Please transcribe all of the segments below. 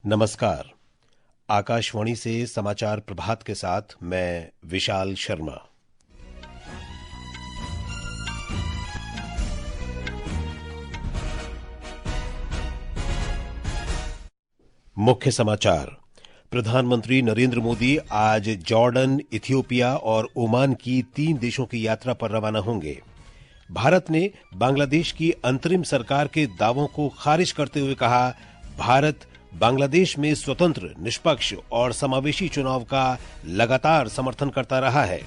नमस्कार। आकाशवाणी से समाचार प्रभात के साथ मैं विशाल शर्मा। मुख्य समाचार। प्रधानमंत्री नरेंद्र मोदी आज जॉर्डन, इथियोपिया और ओमान की 3 देशों की यात्रा पर रवाना होंगे। भारत ने बांग्लादेश की अंतरिम सरकार के दावों को खारिज करते हुए कहा, भारत बांग्लादेश में स्वतंत्र, निष्पक्ष और समावेशी चुनाव का लगातार समर्थन करता रहा है।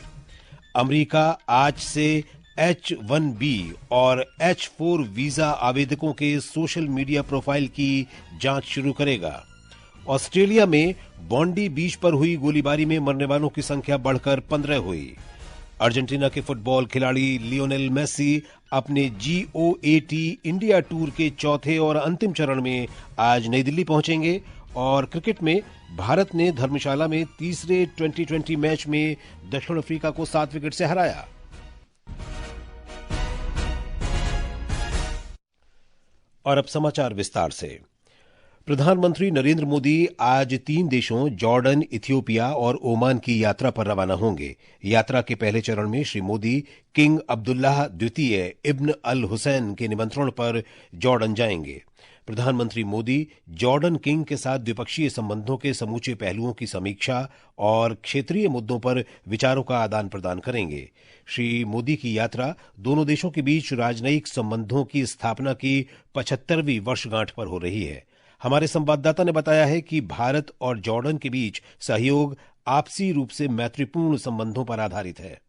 अमेरिका आज से H-1B और H-4 वीजा आवेदकों के सोशल मीडिया प्रोफाइल की जांच शुरू करेगा। ऑस्ट्रेलिया में बॉन्डी बीच पर हुई गोलीबारी में मरने वालों की संख्या बढ़कर 15 हुई। अर्जेंटीना के फुटबॉल खिलाड़ी लियोनेल मेसी अपने GOAT इंडिया टूर के चौथे और अंतिम चरण में आज नई दिल्ली पहुंचेंगे। और क्रिकेट में भारत ने धर्मशाला में तीसरे T20 मैच में दक्षिण अफ्रीका को 7 विकेट से हराया। और अब समाचार विस्तार से। प्रधानमंत्री नरेंद्र मोदी आज 3 देशों जॉर्डन, इथियोपिया और ओमान की यात्रा पर रवाना होंगे। यात्रा के पहले चरण में श्री मोदी किंग अब्दुल्लाह द्वितीय इब्न अल हुसैन के निमंत्रण पर जॉर्डन जाएंगे। प्रधानमंत्री मोदी जॉर्डन किंग के साथ द्विपक्षीय संबंधों के समूचे पहलुओं की समीक्षा और क्षेत्रीय मुद्दों पर विचारों का आदान प्रदान करेंगे। श्री मोदी की यात्रा दोनों देशों के बीच राजनयिक संबंधों की स्थापना की 75वीं वर्षगांठ पर हो रही है। हमारे संवाददाता ने बताया है कि भारत और जॉर्डन के बीच सहयोग आपसी रूप से मैत्रीपूर्ण संबंधों पर आधारित है।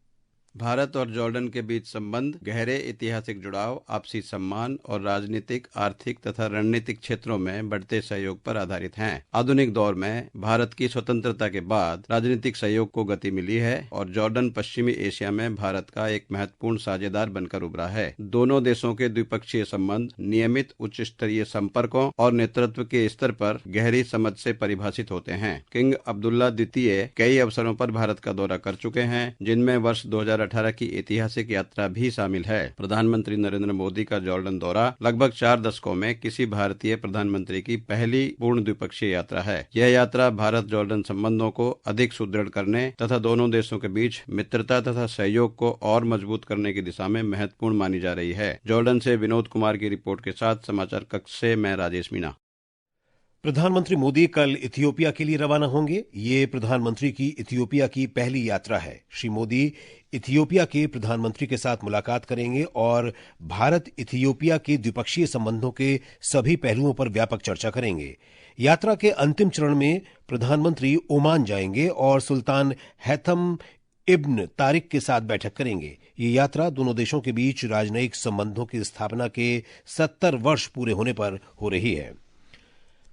भारत और जॉर्डन के बीच संबंध गहरे ऐतिहासिक जुड़ाव, आपसी सम्मान और राजनीतिक, आर्थिक तथा रणनीतिक क्षेत्रों में बढ़ते सहयोग पर आधारित हैं। आधुनिक दौर में भारत की स्वतंत्रता के बाद राजनीतिक सहयोग को गति मिली है और जॉर्डन पश्चिमी एशिया में भारत का एक महत्वपूर्ण साझेदार बनकर उभरा है। दोनों देशों के द्विपक्षीय संबंध नियमित उच्च स्तरीय संपर्कों और नेतृत्व के स्तर पर गहरी समझ से परिभाषित होते हैं। किंग अब्दुल्ला द्वितीय कई अवसरों पर भारत का दौरा कर चुके हैं, जिनमें वर्ष 2018 की ऐतिहासिक यात्रा भी शामिल है। प्रधानमंत्री नरेंद्र मोदी का जॉर्डन दौरा लगभग 4 दशकों में किसी भारतीय प्रधानमंत्री की पहली पूर्ण द्विपक्षीय यात्रा है। यह यात्रा भारत जॉर्डन संबंधों को अधिक सुदृढ़ करने तथा दोनों देशों के बीच मित्रता तथा सहयोग को और मजबूत करने की दिशा में महत्वपूर्ण मानी जा रही है। जॉर्डन से विनोद कुमार की रिपोर्ट के साथ समाचार कक्ष से मैं राजेश मीणा। प्रधानमंत्री मोदी कल इथियोपिया के लिए रवाना होंगे। ये प्रधानमंत्री की इथियोपिया की पहली यात्रा है। श्री मोदी इथियोपिया के प्रधानमंत्री के साथ मुलाकात करेंगे और भारत इथियोपिया के द्विपक्षीय संबंधों के सभी पहलुओं पर व्यापक चर्चा करेंगे। यात्रा के अंतिम चरण में प्रधानमंत्री ओमान जाएंगे और सुल्तान हैथम इब्न तारिक के साथ बैठक करेंगे। ये यात्रा दोनों देशों के बीच राजनयिक संबंधों की स्थापना के 70 वर्ष पूरे होने पर हो रही है।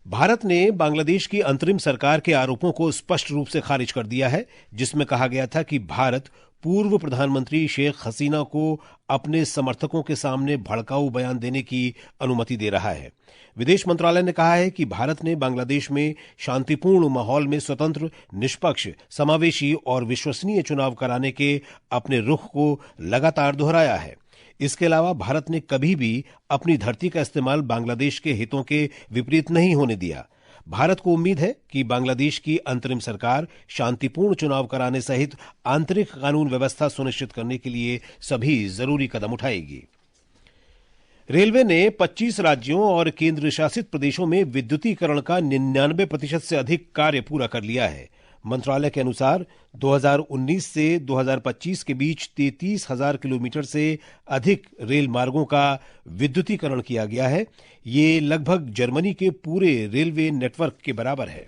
भारत ने बांग्लादेश की अंतरिम सरकार के आरोपों को स्पष्ट रूप से खारिज कर दिया है, जिसमें कहा गया था कि भारत पूर्व प्रधानमंत्री शेख हसीना को अपने समर्थकों के सामने भड़काऊ बयान देने की अनुमति दे रहा है। विदेश मंत्रालय ने कहा है कि भारत ने बांग्लादेश में शांतिपूर्ण माहौल में स्वतंत्र, निष्पक्ष, समावेशी और विश्वसनीय चुनाव कराने के अपने रुख को लगातार दोहराया है। इसके अलावा भारत ने कभी भी अपनी धरती का इस्तेमाल बांग्लादेश के हितों के विपरीत नहीं होने दिया। भारत को उम्मीद है कि बांग्लादेश की अंतरिम सरकार शांतिपूर्ण चुनाव कराने सहित आंतरिक कानून व्यवस्था सुनिश्चित करने के लिए सभी जरूरी कदम उठाएगी। रेलवे ने 25 राज्यों और केंद्र शासित प्रदेशों में विद्युतीकरण का 99% से अधिक कार्य पूरा कर लिया है। मंत्रालय के अनुसार 2019 से 2025 के बीच 33,000 किलोमीटर से अधिक रेल मार्गों का विद्युतीकरण किया गया है। ये लगभग जर्मनी के पूरे रेलवे नेटवर्क के बराबर है।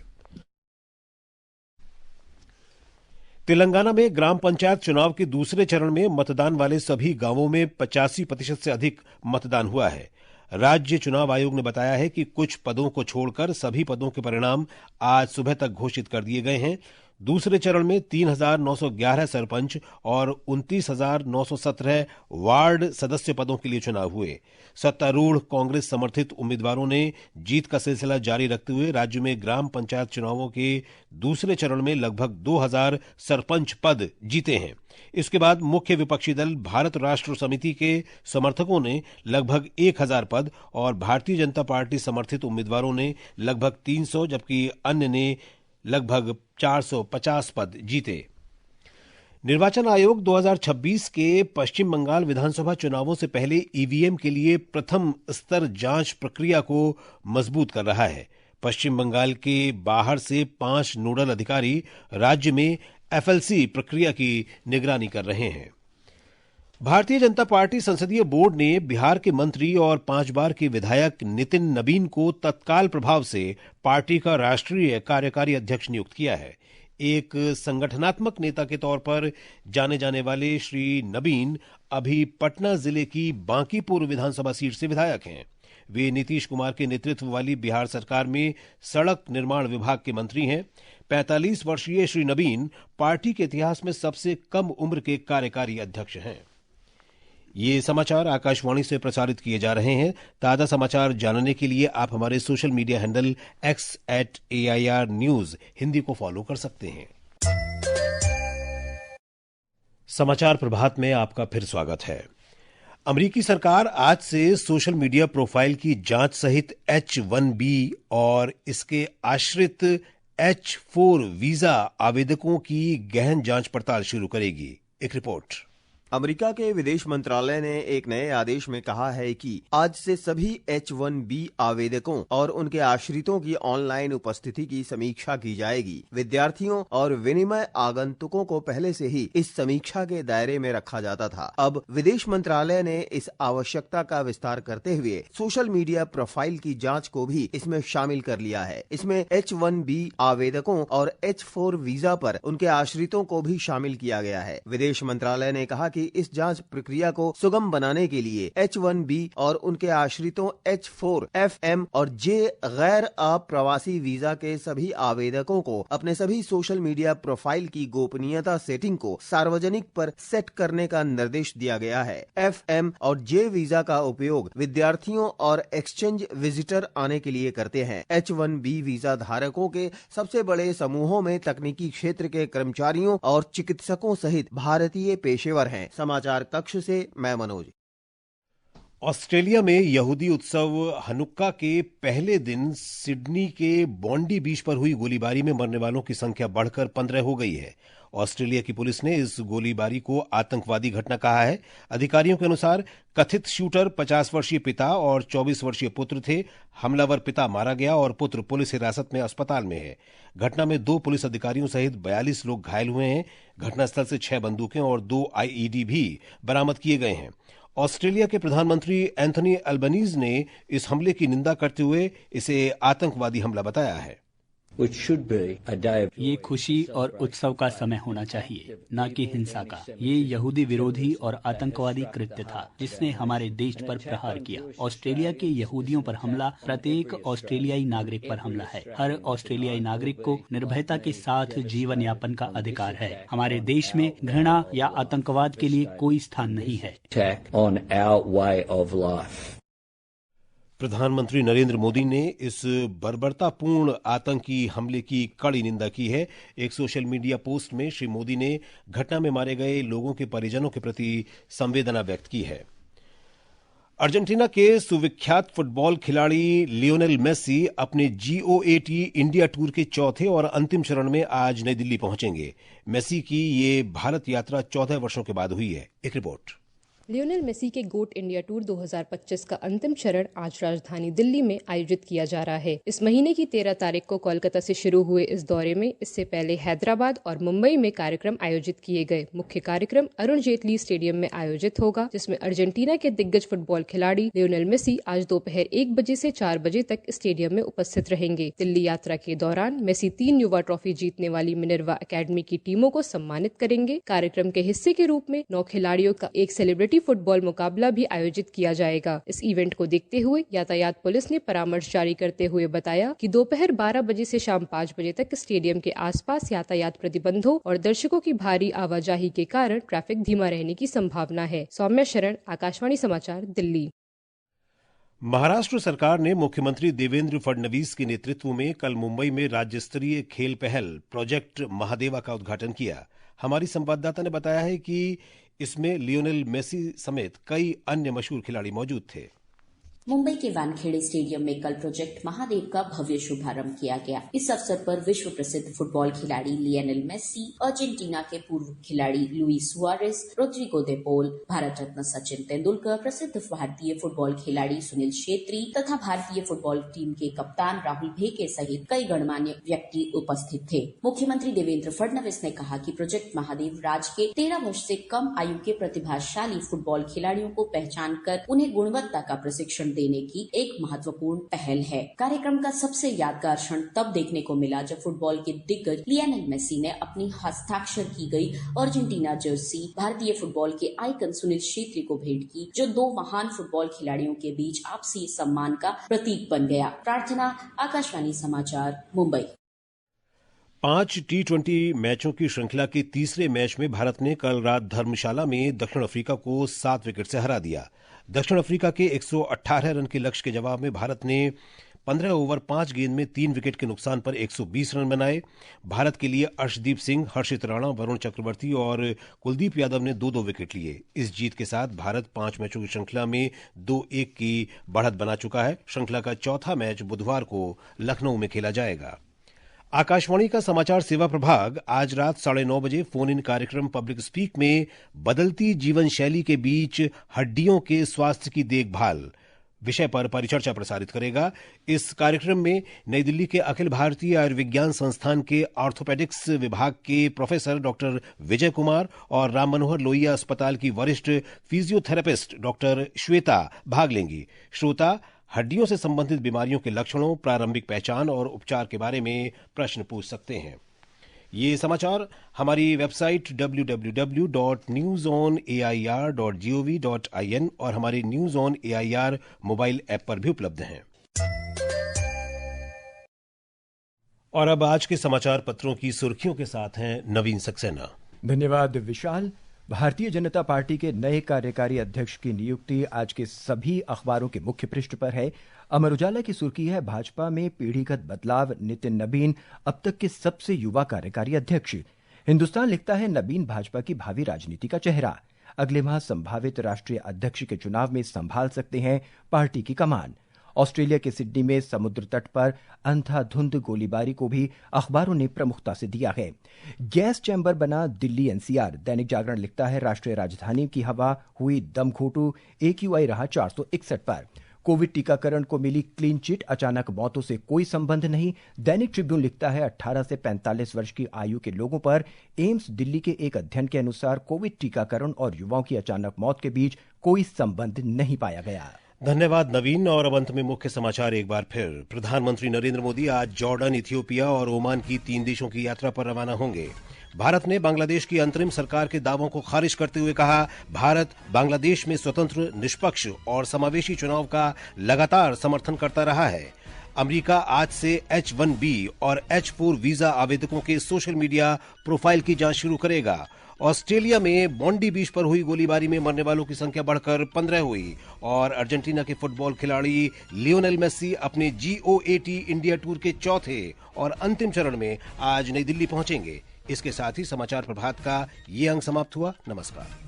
तेलंगाना में ग्राम पंचायत चुनाव के दूसरे चरण में मतदान वाले सभी गांवों में 85% से अधिक मतदान हुआ है। राज्य चुनाव आयोग ने बताया है कि कुछ पदों को छोड़कर सभी पदों के परिणाम आज सुबह तक घोषित कर दिए गए हैं। दूसरे चरण में 3,911 सरपंच और 29,917 वार्ड सदस्य पदों के लिए चुनाव हुए। सत्तारूढ़ कांग्रेस समर्थित उम्मीदवारों ने जीत का सिलसिला जारी रखते हुए राज्य में ग्राम पंचायत चुनावों के दूसरे चरण में लगभग 2,000 सरपंच पद जीते हैं। इसके बाद मुख्य विपक्षी दल भारत राष्ट्र समिति के समर्थकों ने लगभग 1,000 पद और भारतीय जनता पार्टी समर्थित उम्मीदवारों ने लगभग 300 जबकि अन्य ने लगभग 450 पद जीते। निर्वाचन आयोग 2026 के पश्चिम बंगाल विधानसभा चुनावों से पहले ईवीएम के लिए प्रथम स्तर जांच प्रक्रिया को मजबूत कर रहा है। पश्चिम बंगाल के बाहर से 5 नोडल अधिकारी राज्य में एफएलसी प्रक्रिया की निगरानी कर रहे हैं। भारतीय जनता पार्टी संसदीय बोर्ड ने बिहार के मंत्री और 5 बार के विधायक नितिन नबीन को तत्काल प्रभाव से पार्टी का राष्ट्रीय कार्यकारी अध्यक्ष नियुक्त किया है। एक संगठनात्मक नेता के तौर पर जाने जाने वाले श्री नबीन अभी पटना जिले की बांकीपुर विधानसभा सीट से विधायक हैं। वे नीतीश कुमार के नेतृत्व वाली बिहार सरकार में सड़क निर्माण विभाग के मंत्री हैं। 45 वर्षीय श्री नबीन पार्टी के इतिहास में सबसे कम उम्र के कार्यकारी अध्यक्ष हैं। ये समाचार आकाशवाणी से प्रसारित किए जा रहे हैं। ताजा समाचार जानने के लिए आप हमारे social media handle x@AIR News Hindi को फॉलो कर सकते हैं। समाचार प्रभात में आपका फिर स्वागत है। अमेरिकी सरकार आज से सोशल मीडिया प्रोफाइल की जांच सहित H-1B और इसके आश्रित H-4 वीजा आवेदकों की गहन जांच पड़ताल शुरू करेगी। एक रिपोर्ट। अमेरिका के विदेश मंत्रालय ने एक नए आदेश में कहा है कि आज से सभी H-1B आवेदकों और उनके आश्रितों की ऑनलाइन उपस्थिति की समीक्षा की जाएगी। विद्यार्थियों और विनिमय आगंतुकों को पहले से ही इस समीक्षा के दायरे में रखा जाता था। अब विदेश मंत्रालय ने इस आवश्यकता का विस्तार करते हुए सोशल मीडिया प्रोफाइल की जांच को भी इसमें शामिल कर लिया है। इसमें H-1B आवेदकों और H-4 वीजा पर उनके आश्रितों को भी शामिल किया गया है। विदेश मंत्रालय ने कहा कि इस जांच प्रक्रिया को सुगम बनाने के लिए H-1B और उनके आश्रितों H-4, FM और J गैर अप्रवासी वीजा के सभी आवेदकों को अपने सभी सोशल मीडिया प्रोफाइल की गोपनीयता सेटिंग को सार्वजनिक पर सेट करने का निर्देश दिया गया है। FM और J वीजा का उपयोग विद्यार्थियों और एक्सचेंज विजिटर आने के लिए करते हैं। H-1B वीजा धारकों के सबसे बड़े समूहों में तकनीकी क्षेत्र के कर्मचारियों और चिकित्सकों सहित भारतीय पेशेवर हैं। समाचार कक्ष से मैं मनोज। ऑस्ट्रेलिया में यहूदी उत्सव हनुक्का के पहले दिन सिडनी के बॉन्डी बीच पर हुई गोलीबारी में मरने वालों की संख्या बढ़कर 15 हो गई है। ऑस्ट्रेलिया की पुलिस ने इस गोलीबारी को आतंकवादी घटना कहा है। अधिकारियों के अनुसार कथित शूटर 50 वर्षीय पिता और 24 वर्षीय पुत्र थे। हमलावर पिता मारा गया और पुत्र पुलिस हिरासत में अस्पताल में है। घटना में 2 पुलिस अधिकारियों सहित 42 लोग घायल हुए हैं। घटनास्थल से 6 बंदूकें और 2 IED भी बरामद किए गए हैं। ऑस्ट्रेलिया के प्रधानमंत्री एंथनी अल्बनीज ने इस हमले की निंदा करते हुए इसे आतंकवादी हमला बताया है। ये खुशी और उत्सव का समय होना चाहिए, न कि हिंसा का। ये यहूदी विरोधी और आतंकवादी कृत्य था जिसने हमारे देश पर प्रहार किया। ऑस्ट्रेलिया के यहूदियों पर हमला प्रत्येक ऑस्ट्रेलियाई नागरिक पर हमला है। हर ऑस्ट्रेलियाई नागरिक को निर्भयता के साथ जीवन यापन का अधिकार है। हमारे देश में घृणा या आतंकवाद के लिए कोई स्थान नहीं है। प्रधानमंत्री नरेंद्र मोदी ने इस बर्बरतापूर्ण आतंकी हमले की कड़ी निंदा की है। एक सोशल मीडिया पोस्ट में श्री मोदी ने घटना में मारे गए लोगों के परिजनों के प्रति संवेदना व्यक्त की है। अर्जेंटीना के सुविख्यात फुटबॉल खिलाड़ी लियोनेल मेसी अपने GOAT इंडिया टूर के चौथे और अंतिम चरण में आज नई दिल्ली पहुंचेंगे। मेसी की ये भारत यात्रा 14 वर्षों के बाद हुई है। एक रिपोर्ट। लियोनेल मेसी के गोट इंडिया टूर 2025 का अंतिम चरण आज राजधानी दिल्ली में आयोजित किया जा रहा है। इस महीने की 13 तारीख को कोलकाता से शुरू हुए इस दौरे में इससे पहले हैदराबाद और मुंबई में कार्यक्रम आयोजित किए गए। मुख्य कार्यक्रम अरुण जेटली स्टेडियम में आयोजित होगा, जिसमें अर्जेंटीना के दिग्गज फुटबॉल खिलाड़ी लियोनेल मेसी आज दोपहर 1 बजे से 4 बजे तक स्टेडियम में उपस्थित रहेंगे। दिल्ली यात्रा के दौरान मेसी 3 युवा ट्रॉफी जीतने वाली मिनर्वा अकेडमी की टीमों को सम्मानित करेंगे। कार्यक्रम के हिस्से के रूप में 9 खिलाड़ियों का एक सेलिब्रिटी मल्टी फुटबॉल मुकाबला भी आयोजित किया जाएगा। इस इवेंट को देखते हुए यातायात पुलिस ने परामर्श जारी करते हुए बताया कि दोपहर 12 बजे से शाम 5 बजे तक स्टेडियम के आसपास यातायात प्रतिबंधों और दर्शकों की भारी आवाजाही के कारण ट्रैफिक धीमा रहने की संभावना है। सौम्या शरण, आकाशवाणी समाचार, दिल्ली। महाराष्ट्र सरकार ने मुख्यमंत्री देवेंद्र फडणवीस के नेतृत्व में कल मुंबई में राज्य स्तरीय खेल पहल प्रोजेक्ट महादेवा का उद्घाटन किया। हमारी संवाददाता ने बताया है कि इसमें लियोनेल मेसी समेत कई अन्य मशहूर खिलाड़ी मौजूद थे। मुंबई के वानखेड़े स्टेडियम में कल प्रोजेक्ट महादेव का भव्य शुभारंभ किया गया। इस अवसर पर विश्व प्रसिद्ध फुटबॉल खिलाड़ी लियोनेल मेसी, अर्जेंटीना के पूर्व खिलाड़ी लुइस सुआरेस, रोड्रिगो दे पोल, भारत रत्न सचिन तेंदुलकर, प्रसिद्ध भारतीय फुटबॉल खिलाड़ी सुनील छेत्री तथा भारतीय फुटबॉल टीम के कप्तान राहुल भेके सहित कई गणमान्य व्यक्ति उपस्थित थे। मुख्यमंत्री देवेंद्र फडणवीस ने कहा कि प्रोजेक्ट महादेव राज्य के 13 वर्ष से कम आयु के प्रतिभाशाली फुटबॉल खिलाड़ियों को पहचान कर उन्हें गुणवत्ता का प्रशिक्षण देने की एक महत्वपूर्ण पहल है। कार्यक्रम का सबसे यादगार क्षण तब देखने को मिला जब फुटबॉल के दिग्गज लियोनेल मेसी ने अपनी हस्ताक्षर की गई अर्जेंटीना जर्सी भारतीय फुटबॉल के आइकन सुनील छेत्री को भेंट की, जो दो महान फुटबॉल खिलाड़ियों के बीच आपसी सम्मान का प्रतीक बन गया। प्रार्थना, आकाशवाणी समाचार, मुंबई। 5 T20 मैचों की श्रृंखला के तीसरे मैच में भारत ने कल रात धर्मशाला में दक्षिण अफ्रीका को 7 विकेट से हरा दिया। दक्षिण अफ्रीका के 118 रन के लक्ष्य के जवाब में भारत ने 15 ओवर 5 गेंद में 3 विकेट के नुकसान पर 120 रन बनाए। भारत के लिए अर्शदीप सिंह, हर्षित राणा, वरुण चक्रवर्ती और कुलदीप यादव ने 2-2 विकेट लिए। इस जीत के साथ भारत 5 मैचों की श्रृंखला में 2-1 की बढ़त बना चुका है। श्रृंखला का चौथा मैच बुधवार को लखनऊ में खेला जाएगा। आकाशवाणी का समाचार सेवा प्रभाग आज रात 9:30 बजे फोन इन कार्यक्रम पब्लिक स्पीक में बदलती जीवन शैली के बीच हड्डियों के स्वास्थ्य की देखभाल विषय पर परिचर्चा प्रसारित करेगा। इस कार्यक्रम में नई दिल्ली के अखिल भारतीय आयुर्विज्ञान संस्थान के ऑर्थोपेडिक्स विभाग के प्रोफेसर डॉक्टर विजय कुमार और राम मनोहर लोहिया अस्पताल की वरिष्ठ फिजियोथेरेपिस्ट डॉक्टर श्वेता भाग लेंगी। श्रोता हड्डियों से संबंधित बीमारियों के लक्षणों, प्रारंभिक पहचान और उपचार के बारे में प्रश्न पूछ सकते हैं। ये समाचार हमारी वेबसाइट www.newsonair.gov.in और हमारे news on AIR mobile app पर भी उपलब्ध हैं। और अब आज के समाचार पत्रों की सुर्खियों के साथ हैं नवीन सक्सेना। धन्यवाद विशाल। भारतीय जनता पार्टी के नए कार्यकारी अध्यक्ष की नियुक्ति आज के सभी अखबारों के मुख्य पृष्ठ पर है। अमर उजाला की सुर्खी है, भाजपा में पीढ़ीगत बदलाव, नितिन नबीन अब तक के सबसे युवा कार्यकारी अध्यक्ष। हिंदुस्तान लिखता है, नबीन भाजपा की भावी राजनीति का चेहरा, अगले माह संभावित राष्ट्रीय अध्यक्ष के चुनाव में संभाल सकते हैं पार्टी की कमान। ऑस्ट्रेलिया के सिडनी में समुद्र तट पर अंधाधुंध गोलीबारी को भी अखबारों ने प्रमुखता से दिया है। गैस चैम्बर बना दिल्ली एनसीआर। दैनिक जागरण लिखता है, राष्ट्रीय राजधानी की हवा हुई दमघोटू, AQI रहा 461 पर। कोविड टीकाकरण को मिली क्लीन चिट, अचानक मौतों से कोई संबंध नहीं। दैनिक ट्रिब्यून लिखता है, 18 से 45 वर्ष की आयु के लोगों पर एम्स दिल्ली के एक अध्ययन के अनुसार कोविड टीकाकरण और युवाओं की अचानक मौत के बीच कोई संबंध नहीं पाया गया। धन्यवाद नवीन। और अब अंत में मुख्य समाचार एक बार फिर। प्रधानमंत्री नरेंद्र मोदी आज जॉर्डन, इथियोपिया और ओमान की 3 देशों की यात्रा पर रवाना होंगे। भारत ने बांग्लादेश की अंतरिम सरकार के दावों को खारिज करते हुए कहा, भारत बांग्लादेश में स्वतंत्र, निष्पक्ष और समावेशी चुनाव का लगातार समर्थन करता रहा है। अमेरिका आज से H-1B और H-4 वीजा आवेदकों के सोशल मीडिया प्रोफाइल की जांच शुरू करेगा। ऑस्ट्रेलिया में बॉन्डी बीच पर हुई गोलीबारी में मरने वालों की संख्या बढ़कर 15 हुई। और अर्जेंटीना के फुटबॉल खिलाड़ी लियोनेल मेसी अपने GOAT इंडिया टूर के चौथे और अंतिम चरण में आज नई दिल्ली पहुंचेंगे। इसके साथ ही समाचार प्रभात का ये अंक समाप्त हुआ। नमस्कार।